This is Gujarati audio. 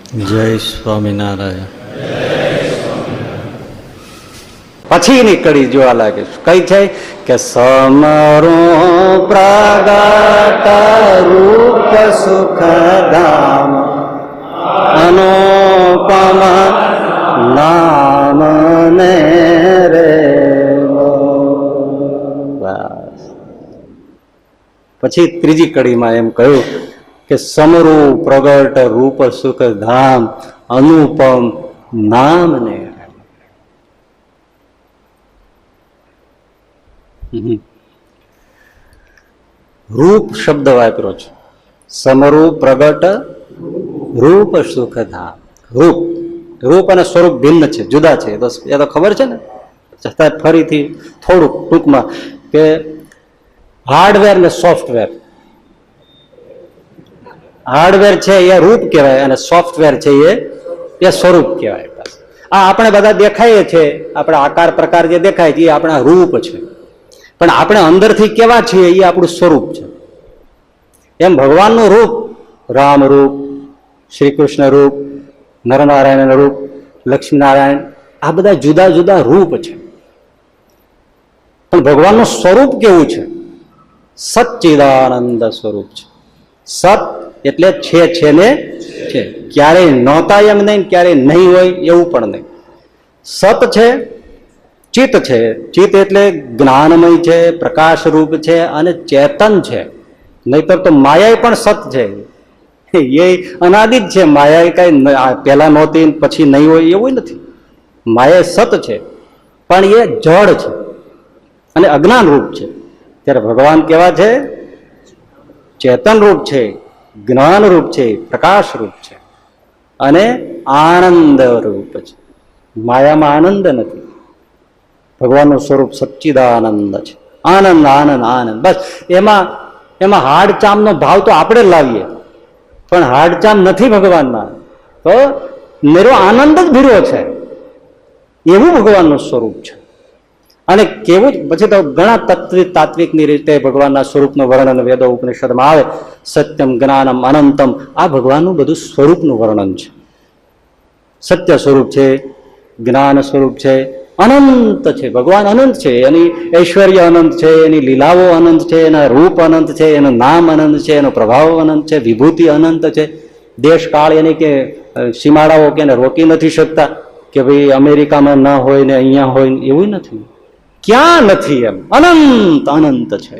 જય સ્વામિનારાયણ. પછીની કડી જોવા લાગે કઈ છે કે સમરૂ પ્રગટ રૂપ સુખ ધામ અનુપમ નામ ને રે. બસ પછી ત્રીજી કડીમાં એમ કહ્યું કે સમરૂ પ્રગટ રૂપ સુખ ધામ અનુપમ નામ ને. રૂપ શબ્દ વાપરો છે. સમરૂપ પ્રગટ રૂપ સુખ ધામ. રૂપ રૂપ અને સ્વરૂપ ભિન્ન છે, જુદા છે, એ તો ખબર છે ને. છતાં ફરીથી થોડુંક ટૂંકમાં કે હાર્ડવેર ને સોફ્ટવેર. હાર્ડવેર છે એ રૂપ કહેવાય અને સોફ્ટવેર છે એ સ્વરૂપ કહેવાય. આ આપણે બધા દેખાઈએ છીએ, આપણે આકાર પ્રકાર જે દેખાય છે એ આપણા રૂપ છે, પણ આપણે અંદરથી કેવા છીએ એ આપણું સ્વરૂપ છે. એમ ભગવાનનું રૂપ, રામ રૂપ, શ્રી કૃષ્ણ રૂપ, નરનારાયણ રૂપ, લક્ષ્મીનારાયણ, આ બધા જુદા જુદા રૂપ છે. પણ ભગવાનનું સ્વરૂપ કેવું છે? સચ્ચિદાનંદ સ્વરૂપ છે. સત એટલે છે ને છે, ક્યારેય નહોતા એમ નહીં, ક્યારેય નહીં હોય એવું પણ નહીં. સત છે, ચિત્ત છે. ચિત્ત એટલે જ્ઞાનમય છે, પ્રકાશ રૂપ છે અને ચેતન છે. નહીતર તો માયા પણ સત છે, એ અનાદિ જ છે. માયા કઈ પેલા નહોતી પછી નહીં હોય એવું નથી. માયા સત છે પણ એ જડ છે અને અજ્ઞાન રૂપ છે. ત્યારે ભગવાન કેવા છે? ચેતન રૂપ છે, જ્ઞાન રૂપ છે, પ્રકાશ રૂપ છે અને આનંદ રૂપ છે. માયામાં આનંદ નથી. ભગવાનનું સ્વરૂપ સચ્ચિદાનંદ છે. આનંદ આનંદ આનંદ. બસ એમાં હાડચામનો ભાવ તો આપણે લાવીએ, પણ હાડચામ નથી ભગવાનના. તો મેરો આનંદ જ ભીરો છે, એવું ભગવાનનું સ્વરૂપ છે. અને કેવું પછી તો ઘણા તાત્વિકની રીતે ભગવાનના સ્વરૂપનું વર્ણન વેદો ઉપનિષદમાં આવે. સત્યમ જ્ઞાનમ અનંતમ, આ ભગવાનનું બધું સ્વરૂપનું વર્ણન છે. સત્ય સ્વરૂપ છે, જ્ઞાન સ્વરૂપ છે, અનંત છે. ભગવાન અનંત છે, એની ઐશ્વર્ય અનંત છે, એની લીલાઓ અનંત છે, એના રૂપ અનંત છે, એનું નામ અનંત છે, એનો પ્રભાવ અનંત છે, વિભૂતિ અનંત છે. દેશ કાળ એની કે સીમાડાઓ કે રોકી નથી શકતા કે ભાઈ અમેરિકામાં ના હોય ને અહીંયા હોય, એવું નથી. ક્યાં નથી, એમ અનંત અનંત છે.